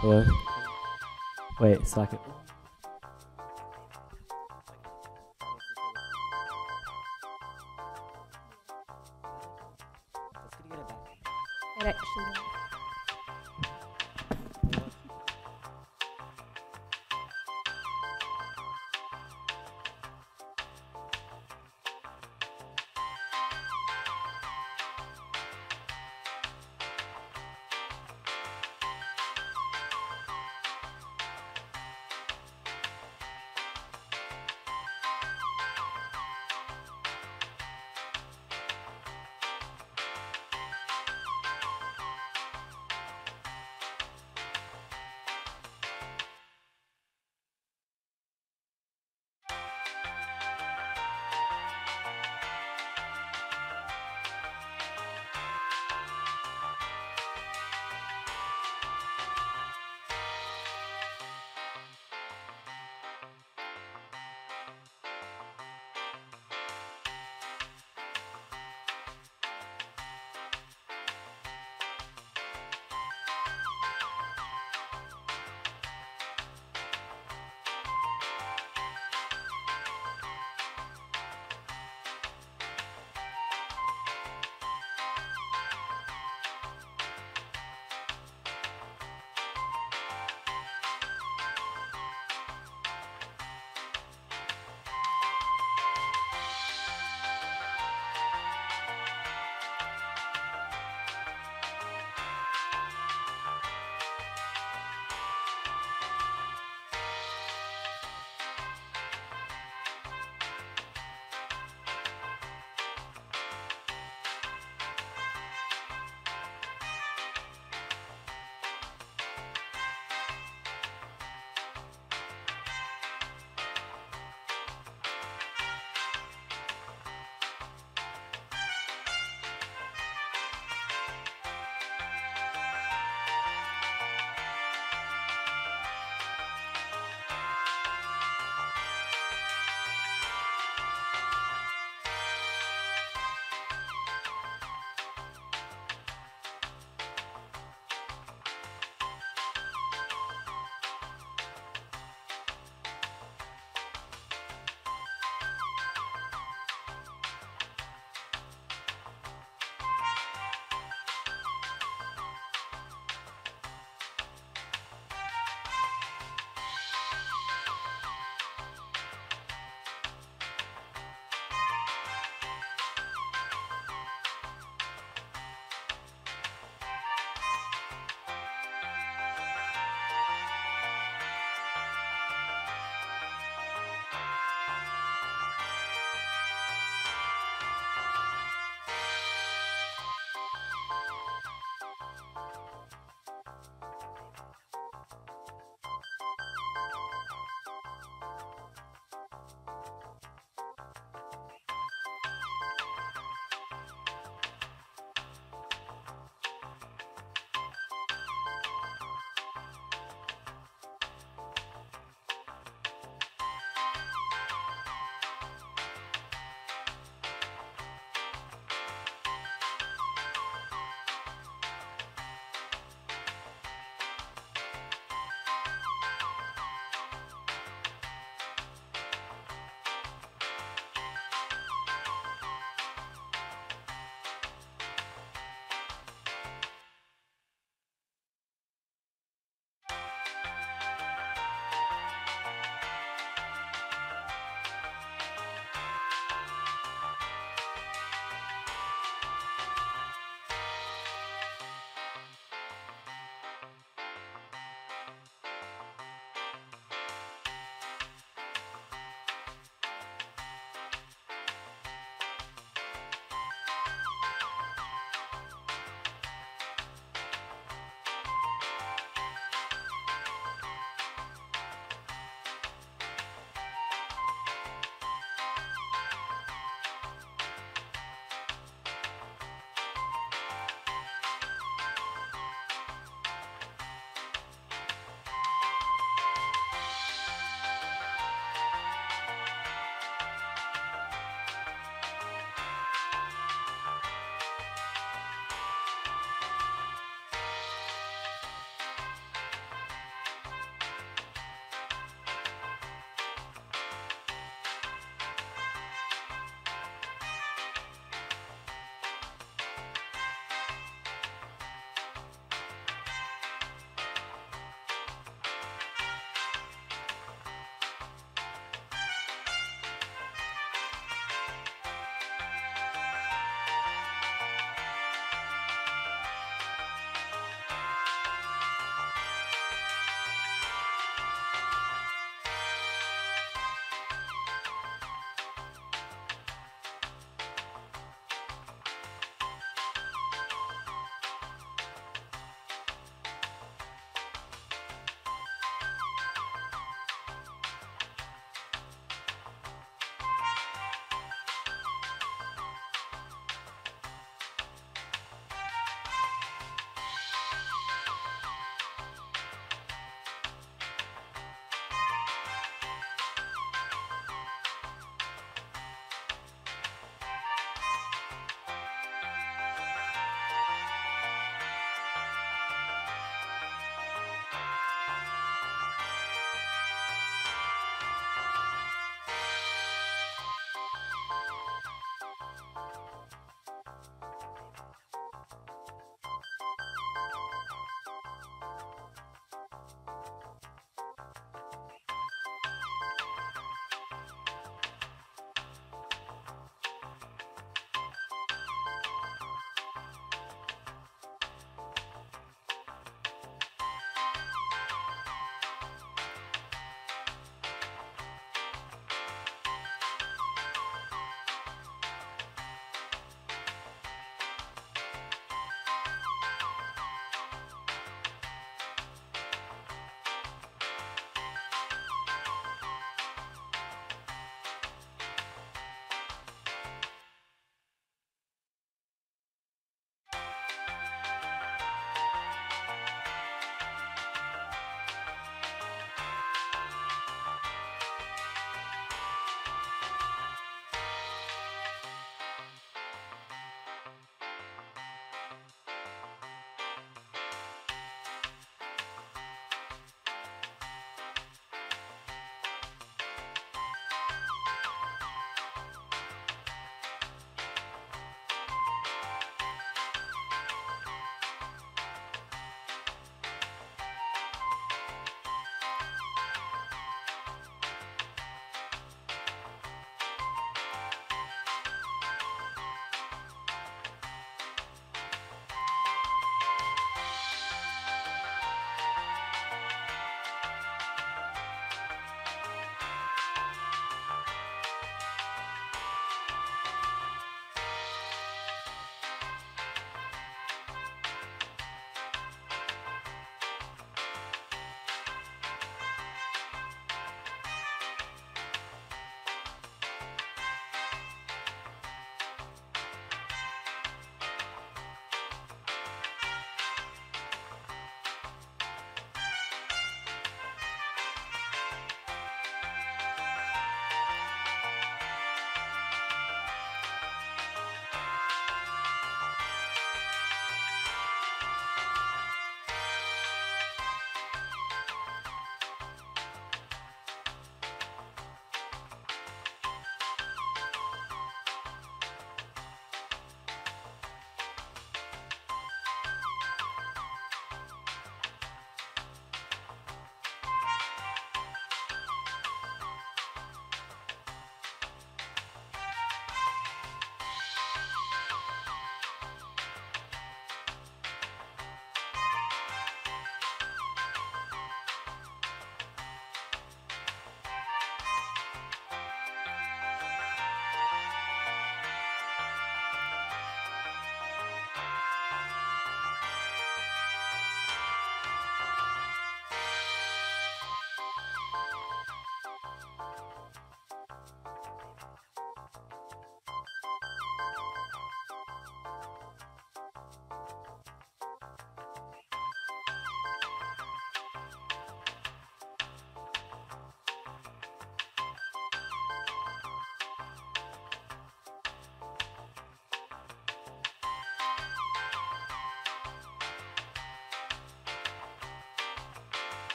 Hello? Wait, second. It actually.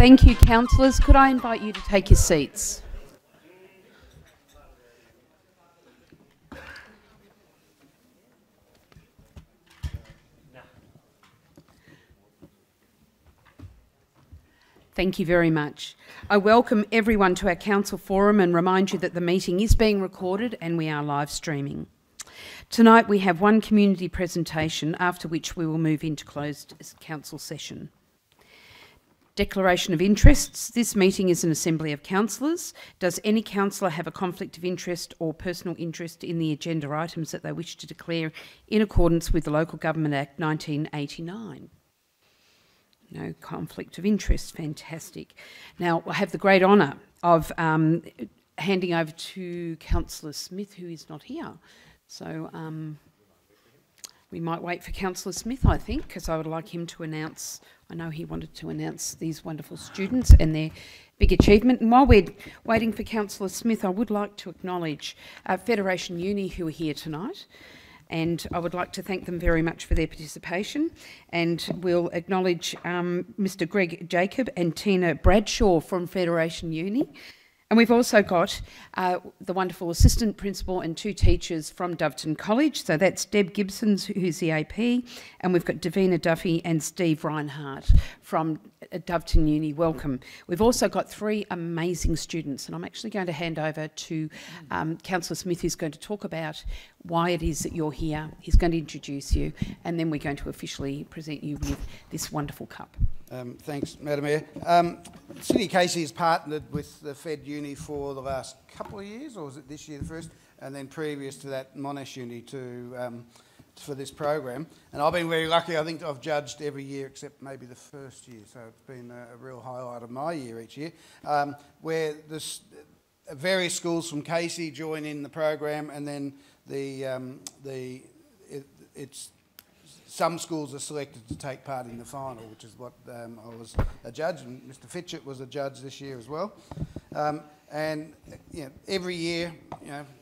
Thank you, councillors. Could I invite you to take your seats? Thank you very much. I welcome everyone to our council forum and remind you that the meeting is being recorded and we are live streaming. Tonight we have one community presentation, after which we will move into closed council session. Declaration of interests. This meeting is an assembly of councillors. Does any councillor have a conflict of interest or personal interest in the agenda items that they wish to declare in accordance with the Local Government Act 1989? No conflict of interest. Fantastic. Now, I have the great honour of handing over to Councillor Smith, who is not here. So we might wait for Councillor Smith, I think, because I would like him to announce, I know he wanted to announce these wonderful students and their big achievement. And while we're waiting for Councillor Smith, I would like to acknowledge Federation Uni, who are here tonight. And I would like to thank them very much for their participation. And we'll acknowledge Mr. Greg Jacob and Tina Bradshaw from Federation Uni. And we've also got the wonderful assistant principal and 2 teachers from Doveton College. So that's Deb Gibsons, who's the AP, and we've got Davina Duffy and Steve Reinhardt from Doveton Uni. Welcome. We've also got 3 amazing students, and I'm actually going to hand over to Councillor Smith, who's going to talk about why it is that you're here. He's going to introduce you, and then we're going to officially present you with this wonderful cup. Thanks, Madam Mayor. City Casey has partnered with the Fed Uni for the last couple of years, or was it this year the first? And then previous to that, Monash Uni for this program. And I've been very lucky. I think I've judged every year except maybe the first year, so it's been a real highlight of my year each year, where various schools from Casey join in the program, and then some schools are selected to take part in the final, which is what I was a judge, and Mr. Fitchett was a judge this year as well. And every year,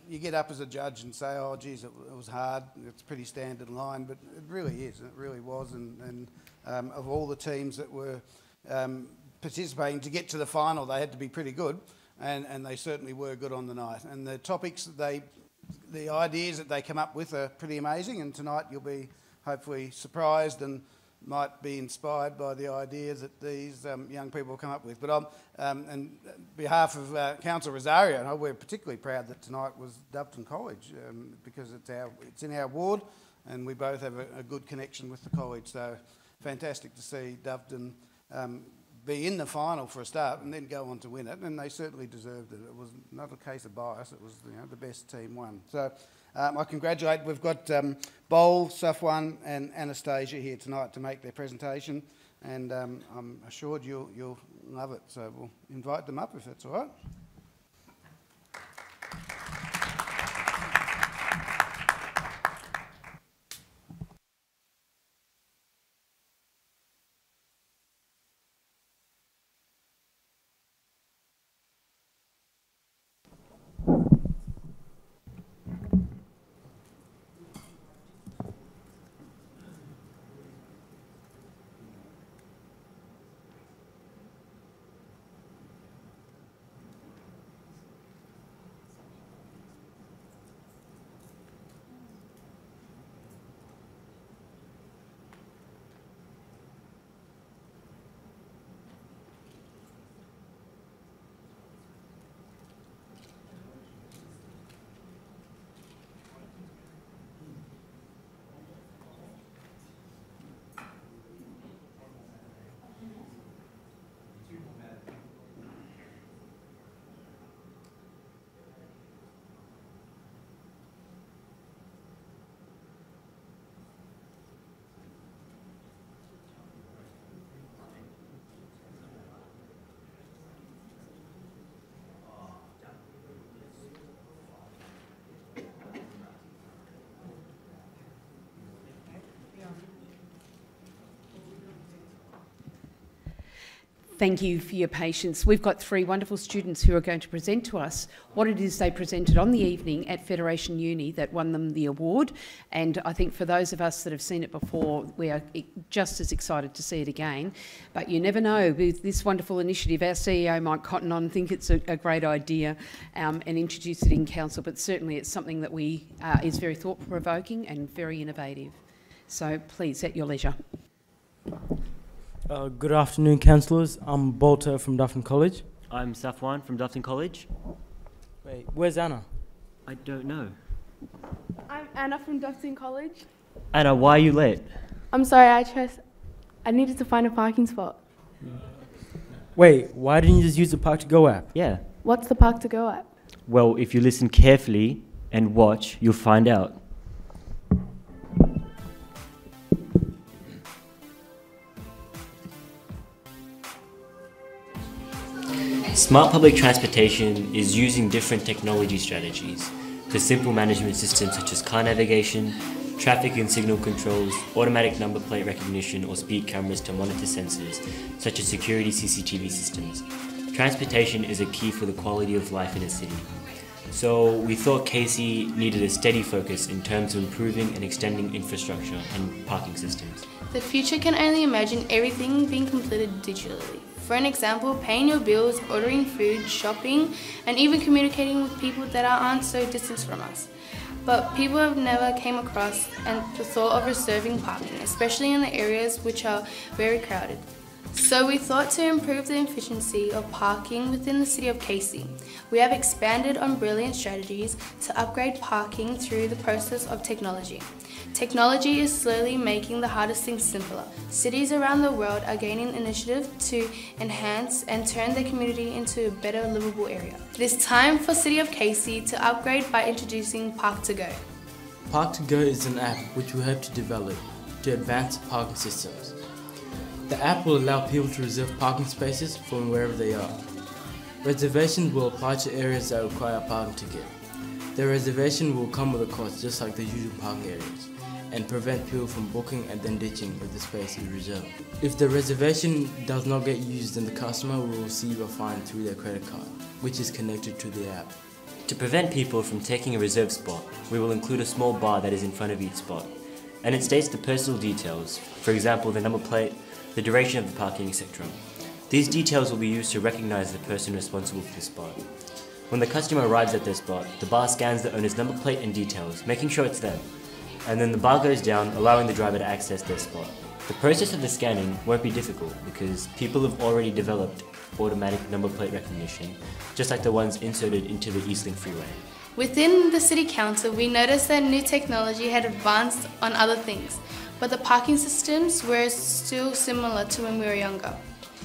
you get up as a judge and say, "Oh, geez, it was hard." It's a pretty standard line, but it really is. It really was. And of all the teams that were participating to get to the final, they had to be pretty good, and they certainly were good on the night. And the topics the ideas that they come up with are pretty amazing. And tonight you'll be hopefully surprised and might be inspired by the ideas that these young people come up with. But on behalf of Councillor Rosario, we're particularly proud that tonight was Doveton College because it's in our ward, and we both have a good connection with the college. So fantastic to see Doveton be in the final for a start and then go on to win it, and they certainly deserved it. It was not a case of bias. It was the best team won. So I congratulate. We've got Bol, Safwan and Anastasia here tonight to make their presentation, and I'm assured you'll love it. So we'll invite them up if that's all right. Thank you for your patience. We've got three wonderful students who are going to present to us what it is they presented on the evening at Federation Uni that won them the award. And I think for those of us that have seen it before, we are just as excited to see it again. But you never know, with this wonderful initiative, our CEO, Mike Cotton, I think it's a great idea and introduce it in council, but certainly it's something that is very thought-provoking and very innovative. So please, at your leisure. Good afternoon, councillors. I'm Bolter from Dufferin College. I'm Safwan from Dufferin College. Wait, where's Anna? I don't know. I'm Anna from Dufferin College. Anna, why are you late? I'm sorry, I needed to find a parking spot. Wait, why didn't you just use the Park to Go app? Yeah. What's the park to go at? Well, if you listen carefully and watch, you'll find out. Smart public transportation is using different technology strategies for simple management systems such as car navigation, traffic and signal controls, automatic number plate recognition or speed cameras to monitor sensors such as security CCTV systems. Transportation is a key for the quality of life in a city. So we thought Casey needed a steady focus in terms of improving and extending infrastructure and parking systems. The future can only imagine everything being completed digitally. For an example, paying your bills, ordering food, shopping, and even communicating with people that aren't so distant from us. But people have never came across the thought of reserving parking, especially in the areas which are very crowded. So we thought to improve the efficiency of parking within the city of Casey. We have expanded on brilliant strategies to upgrade parking through the process of technology. Technology is slowly making the hardest things simpler. Cities around the world are gaining initiative to enhance and turn their community into a better livable area. It is time for City of Casey to upgrade by introducing Park to Go. Park to Go is an app which we hope to develop to advance parking systems. The app will allow people to reserve parking spaces from wherever they are. Reservations will apply to areas that require a parking ticket. The reservation will come with a cost just like the usual parking areas, and prevent people from booking and then ditching if the space is reserved. If the reservation does not get used, then the customer will receive a fine through their credit card, which is connected to the app. To prevent people from taking a reserved spot, we will include a small bar that is in front of each spot, and it states the personal details, for example the number plate, the duration of the parking, etc. These details will be used to recognize the person responsible for the spot. When the customer arrives at their spot, the bar scans the owner's number plate and details, making sure it's them. And then the bar goes down, allowing the driver to access their spot. The process of the scanning won't be difficult because people have already developed automatic number plate recognition, just like the ones inserted into the Eastlink freeway. Within the City Council, we noticed that new technology had advanced on other things, but the parking systems were still similar to when we were younger.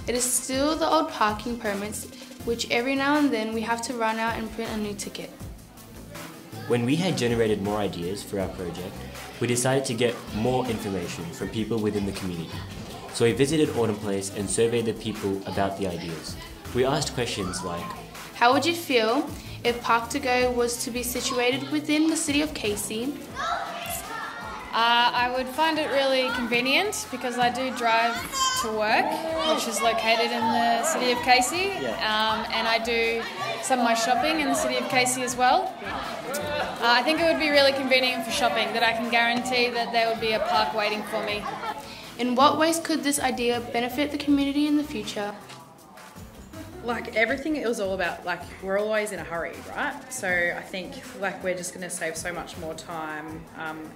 It is still the old parking permits, which every now and then we have to run out and print a new ticket. When we had generated more ideas for our project, we decided to get more information from people within the community. So we visited Autumn Place and surveyed the people about the ideas. We asked questions like, how would you feel if Park to Go was to be situated within the City of Casey? I would find it really convenient because I do drive to work, which is located in the City of Casey, and I do some of my shopping in the City of Casey as well. I think it would be really convenient for shopping, that I can guarantee that there would be a park waiting for me. In what ways could this idea benefit the community in the future? Like everything, it was all about, like, we're always in a hurry, right? So I think, like, we're just going to save so much more time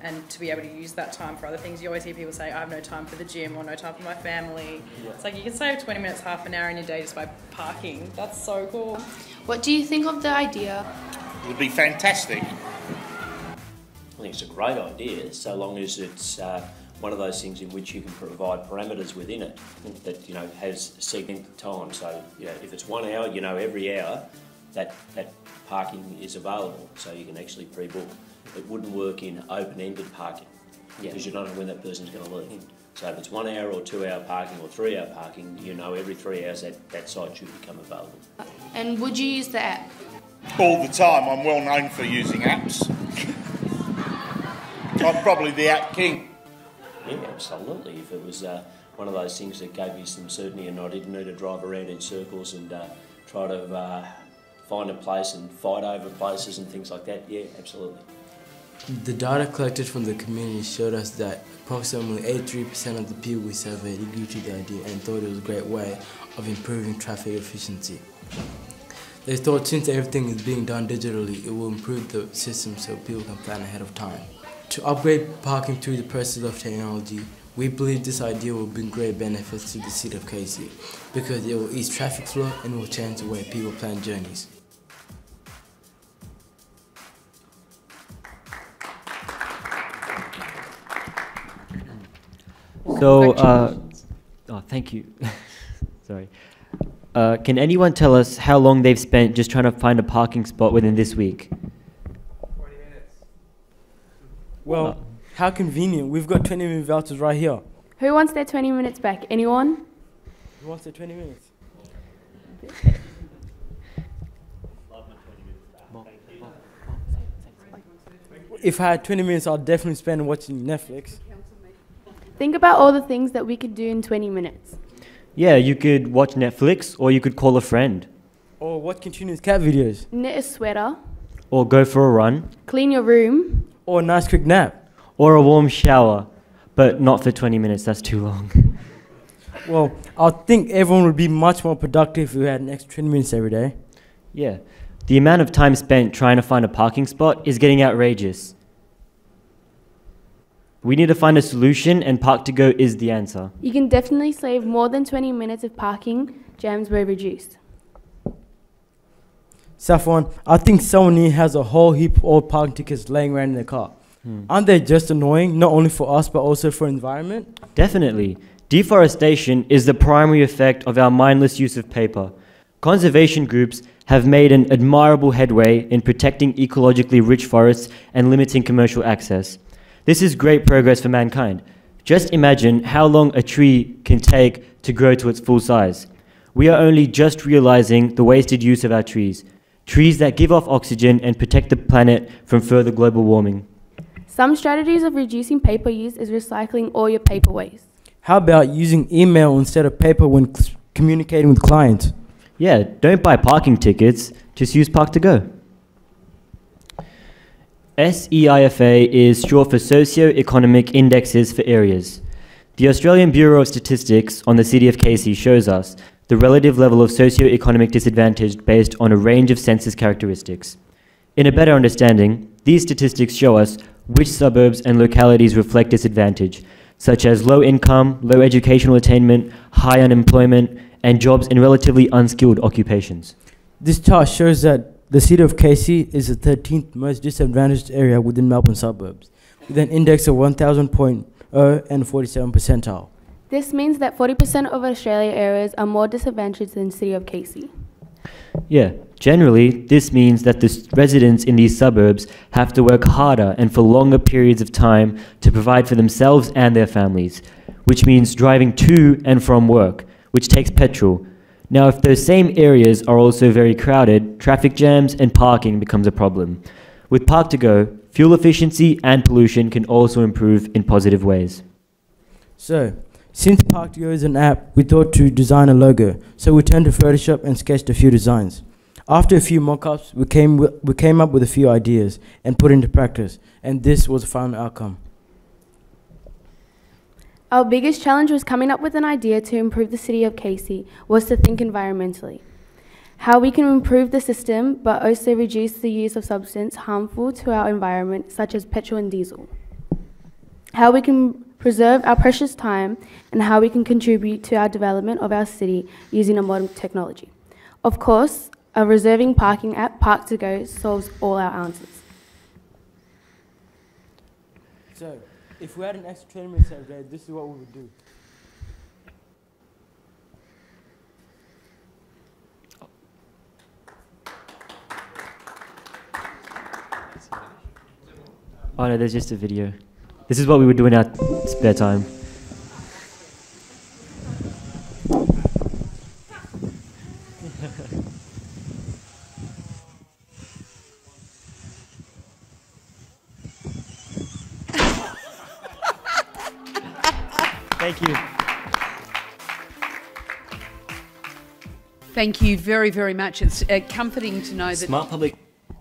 and to be able to use that time for other things. You always hear people say, I have no time for the gym or no time for my family. It's like you can save 20 minutes, half an hour in your day just by parking. That's so cool. What do you think of the idea? It would be fantastic. I think it's a great idea, so long as it's one of those things in which you can provide parameters within it that, you know, has segmented time. So, you know, if it's 1 hour, you know, every hour that parking is available, so you can actually pre-book. It wouldn't work in open-ended parking because you don't know when that person's going to leave. So if it's 1 hour or 2 hour parking or 3 hour parking, you know every 3 hours that site should become available. And would you use the app? All the time. I'm well known for using apps. I'm probably the app king. Yeah, absolutely. If it was one one of those things that gave me some certainty, and I didn't need to drive around in circles and try to find a place and fight over places and things like that. Yeah, absolutely. The data collected from the community showed us that approximately 83% of the people we surveyed agreed to the idea and thought it was a great way of improving traffic efficiency. They thought since everything is being done digitally, it will improve the system so people can plan ahead of time. To upgrade parking through the process of technology, we believe this idea will bring great benefits to the city of Casey because it will ease traffic flow and will change the way people plan journeys. So, thank you. Sorry. Can anyone tell us how long they've spent just trying to find a parking spot within this week? 20 minutes. Well, how convenient. We've got 20-minute vouchers right here. Who wants their 20 minutes back? Anyone? Who wants their 20 minutes? If I had 20 minutes, I'd definitely spend watching Netflix. Think about all the things that we could do in 20 minutes. Yeah, you could watch Netflix, or you could call a friend. Or watch continuous cat videos. Knit a sweater. Or go for a run. Clean your room. Or a nice quick nap. Or a warm shower. But not for 20 minutes, that's too long. Well, I think everyone would be much more productive if we had an extra 20 minutes every day. Yeah. The amount of time spent trying to find a parking spot is getting outrageous. We need to find a solution, and Park2Go is the answer. You can definitely save more than 20 minutes if parking jams were reduced. Safwan, I think someone here has a whole heap of old parking tickets laying around in their car. Aren't they just annoying, not only for us, but also for the environment? Definitely. Deforestation is the primary effect of our mindless use of paper. Conservation groups have made an admirable headway in protecting ecologically rich forests and limiting commercial access. This is great progress for mankind. Just imagine how long a tree can take to grow to its full size. We are only just realizing the wasted use of our trees. Trees that give off oxygen and protect the planet from further global warming. Some strategies of reducing paper use is recycling all your paper waste. How about using email instead of paper when communicating with clients? Yeah, don't buy parking tickets, just use Park2Go. SEIFA is short for Socio-Economic Indexes for Areas. The Australian Bureau of Statistics on the City of Casey shows us the relative level of socio-economic disadvantage based on a range of census characteristics. In a better understanding, these statistics show us which suburbs and localities reflect disadvantage, such as low income, low educational attainment, high unemployment, and jobs in relatively unskilled occupations. This chart shows that the City of Casey is the 13th most disadvantaged area within Melbourne suburbs, with an index of 1,000.0 and 47th percentile. This means that 40% of Australia areas are more disadvantaged than the City of Casey. Yeah, generally, this means that the residents in these suburbs have to work harder and for longer periods of time to provide for themselves and their families, which means driving to and from work, which takes petrol. Now, if those same areas are also very crowded, traffic jams and parking becomes a problem. With Park2Go, fuel efficiency and pollution can also improve in positive ways. So, since Park2Go is an app, we thought to design a logo. So we turned to Photoshop and sketched a few designs. After a few mock-ups, we came up with a few ideas and put into practice. And this was the final outcome. Our biggest challenge was coming up with an idea to improve the City of Casey was to think environmentally. How we can improve the system but also reduce the use of substance harmful to our environment, such as petrol and diesel. How we can preserve our precious time, and how we can contribute to our development of our city using a modern technology. Of course, a reserving parking app, Park2Go, solves all our answers. So, if we had an extra 20 minutes every day, this is what we would do. Oh no, there's just a video. This is what we would do in our spare time. Thank you. Thank you very, very much. It's comforting to know that Smart public.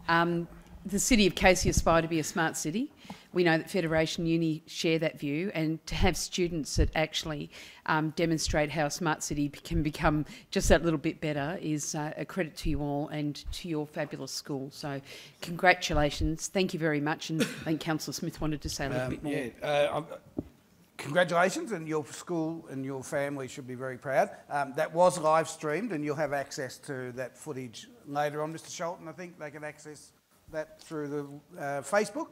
The City of Casey aspire to be a smart city. We know that Federation Uni share that view, and to have students that actually demonstrate how a smart city can become just that little bit better is a credit to you all and to your fabulous school. So congratulations. Thank you very much. And I think Councillor Smith wanted to say a little bit more. Yeah, congratulations, and your school and your family should be very proud. That was live streamed, and you'll have access to that footage later on. Mr. Sholton, I think they can access that through the Facebook.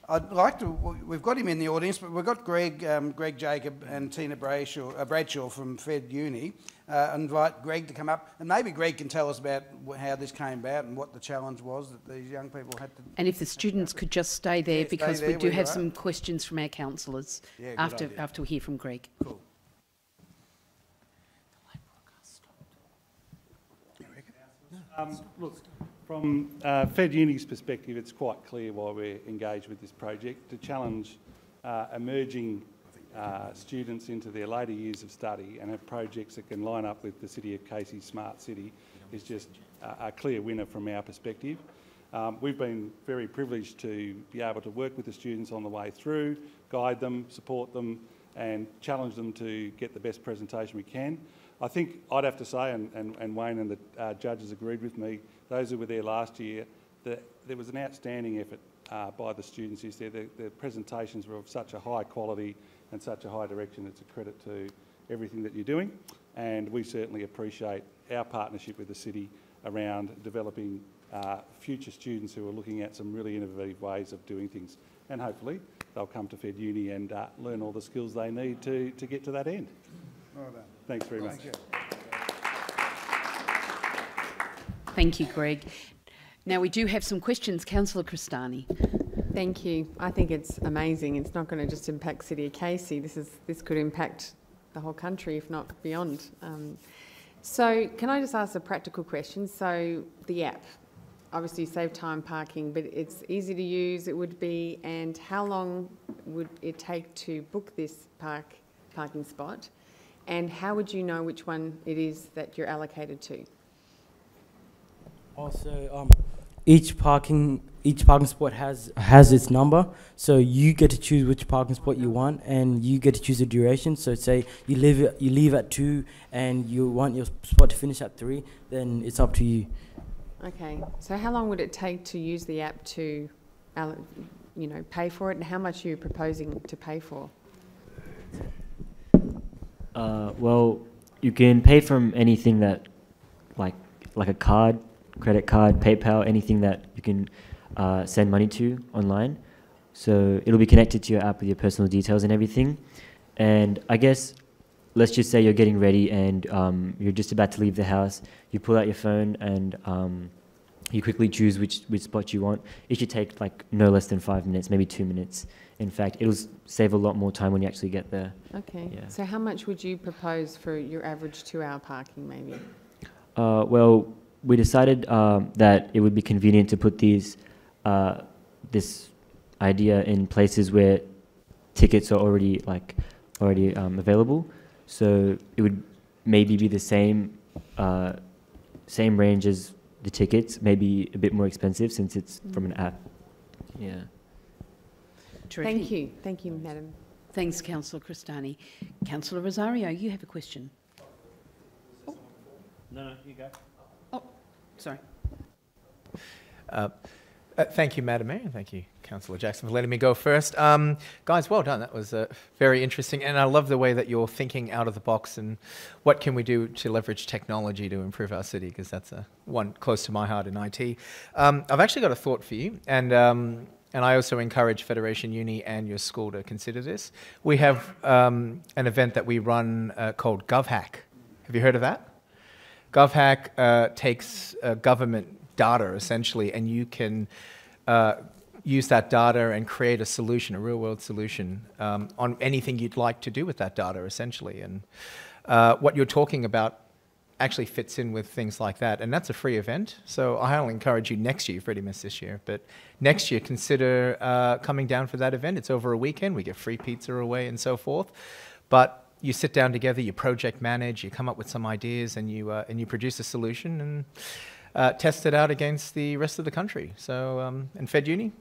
I'd like to. We've got him in the audience, but we've got Greg Jacob and Tina Bradshaw from Fed Uni. Invite Greg to come up, and maybe Greg can tell us about how this came about and what the challenge was that these young people had to. And if the students could just stay there, because stay there, we do have are. some questions from our councillors after we hear from Greg. Cool. Look, from Fed Uni's perspective, it's quite clear why we're engaged with this project, to challenge emerging students into their later years of study and have projects that can line up with the City of Casey's Smart City is just a clear winner from our perspective. We've been very privileged to be able to work with the students on the way through, guide them, support them and challenge them to get the best presentation we can. I think I'd have to say, and Wayne and the judges agreed with me, those who were there last year, that there was an outstanding effort by the students who's there. The presentations were of such a high quality and such a high direction. It's a credit to everything that you're doing, and we certainly appreciate our partnership with the city around developing future students who are looking at some really innovative ways of doing things, and hopefully they'll come to Fed Uni and learn all the skills they need to get to that end. Well done. Thanks very much. Thank you, Greg. Now we do have some questions. Councillor Cristani. Thank you. I think it's amazing. It's not going to just impact City of Casey. This could impact the whole country, if not beyond. So can I just ask a practical question? So the app, obviously save time parking, but it's easy to use, it would be, and how long would it take to book this parking spot? And how would you know which one it is that you're allocated to? Also, each parking spot has its number, so you get to choose which parking spot you want, and you get to choose the duration. So say you leave at 2 and you want your spot to finish at 3, then it's up to you. Okay, so how long would it take to use the app to, pay for it, and how much are you proposing to pay for? Well, you can pay from anything that, like a card, credit card, PayPal, anything that you can send money to online. So it'll be connected to your app with your personal details and everything. And I guess, let's just say you're getting ready and you're just about to leave the house. You pull out your phone and you quickly choose which spot you want. It should take like no less than 5 minutes, maybe 2 minutes. In fact, it'll save a lot more time when you actually get there. Okay. Yeah. So how much would you propose for your average 2-hour parking, maybe? Well, we decided that it would be convenient to put this idea in places where tickets are already available. So it would maybe be the same range as the tickets, maybe a bit more expensive since it's from an app. Yeah. Terrific. Thank you, Madam. Thanks, Councillor Cristani. Councillor Rosario, you have a question. Oh. No, you go. Oh, sorry. Thank you, Madam Mayor, and thank you, Councillor Jackson, for letting me go first. Guys, well done. That was very interesting, and I love the way that you're thinking out of the box and what can we do to leverage technology to improve our city, because that's one close to my heart in IT. I've actually got a thought for you, and I also encourage Federation Uni and your school to consider this. We have an event that we run called GovHack. Have you heard of that? GovHack takes government data, essentially, and you can use that data and create a solution, a real-world solution, on anything you'd like to do with that data, essentially. And what you're talking about actually fits in with things like that, and that's a free event. So I'll encourage you next year. You've already missed this year, but next year consider coming down for that event. It's over a weekend. We get free pizza away and so forth. But you sit down together, you project manage, you come up with some ideas, and you produce a solution and test it out against the rest of the country. So, and Fed Uni,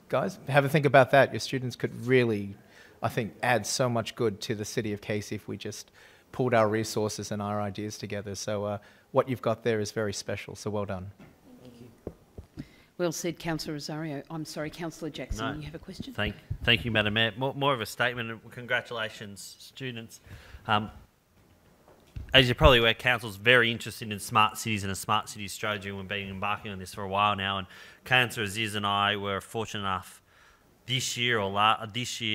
guys, have a think about that. Your students could really, I think, add so much good to the city of Casey if we just pulled our resources and our ideas together. So what you've got there is very special, so well done. Thank you. Well said, Councillor Rosario. I'm sorry, Councillor Jackson, No. you have a question? Thank you, Madam Mayor. More of a statement, and congratulations, students. As you're probably aware, Council's very interested in smart cities and a smart city strategy, and we've been embarking on this for a while now. And Councillor Aziz and I were fortunate enough this year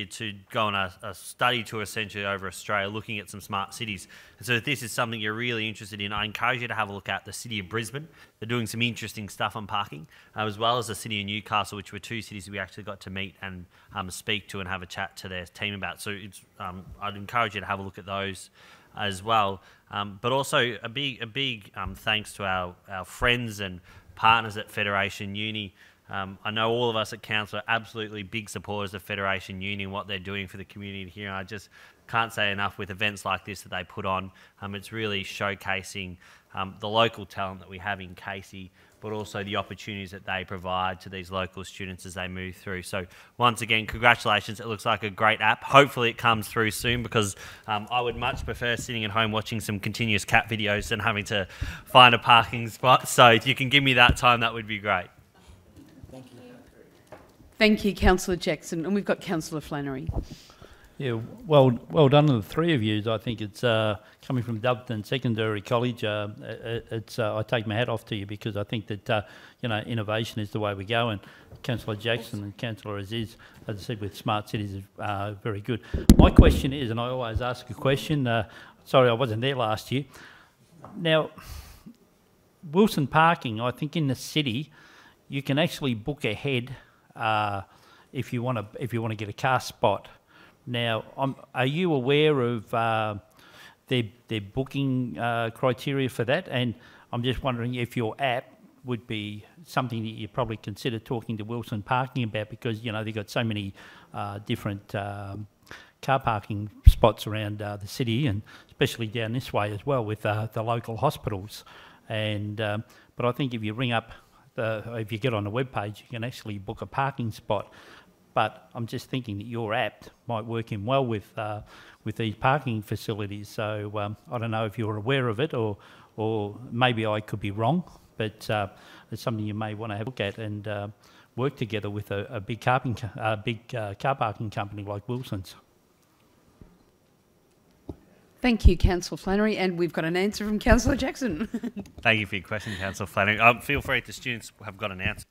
to go on a study tour essentially over Australia, looking at some smart cities. And so if this is something you're really interested in, I encourage you to have a look at the city of Brisbane. They're doing some interesting stuff on parking, as well as the city of Newcastle, which were two cities we actually got to meet and speak to and have a chat to their team about. So it's, I'd encourage you to have a look at those as well. But also a big thanks to our friends and partners at Federation Uni. I know all of us at Council are absolutely big supporters of Federation Uni and what they're doing for the community here. And I just can't say enough with events like this that they put on. It's really showcasing the local talent that we have in Casey, but also the opportunities that they provide to these local students as they move through. So once again, congratulations. It looks like a great app. Hopefully it comes through soon, because I would much prefer sitting at home watching some continuous cat videos than having to find a parking spot. So if you can give me that time, that would be great. Thank you, Councillor Jackson. And we've got Councillor Flannery. Yeah, well done to the three of you. I think it's coming from Doveton Secondary College. I take my hat off to you, because I think that innovation is the way we go. And Councillor Jackson and Councillor Aziz, as I said, with smart cities, are very good. My question is, and I always ask a question. Sorry, I wasn't there last year. Now, Wilson Parking, I think in the city, you can actually book ahead if you want to get a car spot. Now, are you aware of their booking criteria for that? And I'm just wondering if your app would be something that you probably consider talking to Wilson Parking about, because they've got so many different car parking spots around the city, and especially down this way as well with the local hospitals. And but I think if you ring up, if you get on the webpage, you can actually book a parking spot. But I'm just thinking that your app might work in well with these parking facilities. So I don't know if you're aware of it, or maybe I could be wrong, but it's something you may want to have a look at and work together with a big car parking company like Wilson's. Thank you, Councillor Flannery, and we've got an answer from Councillor Jackson. Thank you for your question, Councillor Flannery. Feel free if the students have got an answer.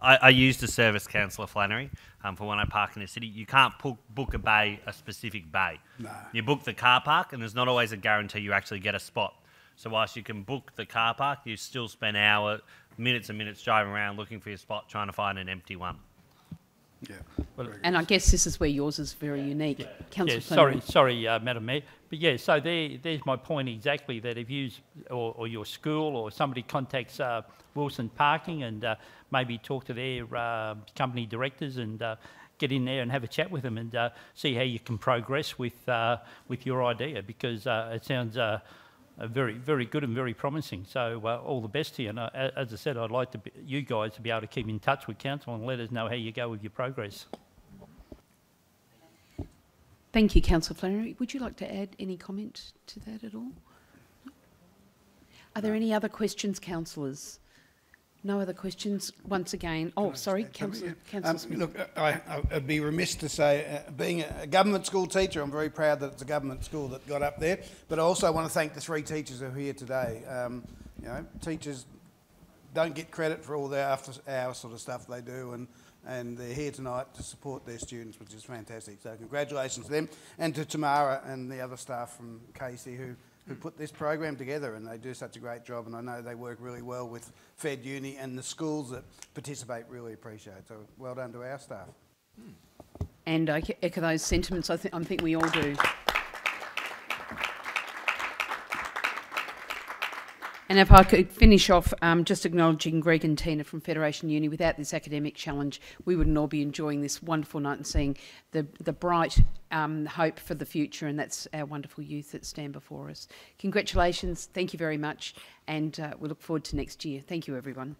I use the service, Councillor Flannery, for when I park in the city. You can't book a specific bay. No. You book the car park, and there's not always a guarantee you actually get a spot. So whilst you can book the car park, you still spend minutes and minutes driving around looking for your spot, trying to find an empty one. Yeah. Well, and I guess this is where yours is very unique. Yeah. Councillor Flannery. Sorry, Madam Mayor. But yeah, so there's my point exactly, that if you or your school or somebody contacts Wilson Parking and maybe talk to their company directors and get in there and have a chat with them and see how you can progress with your idea, because it sounds very, very good and very promising. So all the best to you. And as I said, I'd like you guys to be able to keep in touch with council and let us know how you go with your progress. Thank you, Councillor Flannery. Would you like to add any comment to that at all? Are there any other questions, councillors? No other questions? Once again, sorry, Councillor Smith. Look, I'd be remiss to say, being a government school teacher, I'm very proud that it's a government school that got up there. But I also want to thank the three teachers who are here today. Teachers don't get credit for all the after-hour sort of stuff they do, and they're here tonight to support their students, which is fantastic. So congratulations to them, and to Tamara and the other staff from Casey who put this program together, and they do such a great job, and I know they work really well with Fed Uni, and the schools that participate really appreciate it. So well done to our staff. And I echo those sentiments. I think we all do. And if I could finish off just acknowledging Greg and Tina from Federation Uni. Without this academic challenge, we wouldn't all be enjoying this wonderful night and seeing the bright hope for the future, and that's our wonderful youth that stand before us. Congratulations, thank you very much, and we look forward to next year. Thank you, everyone.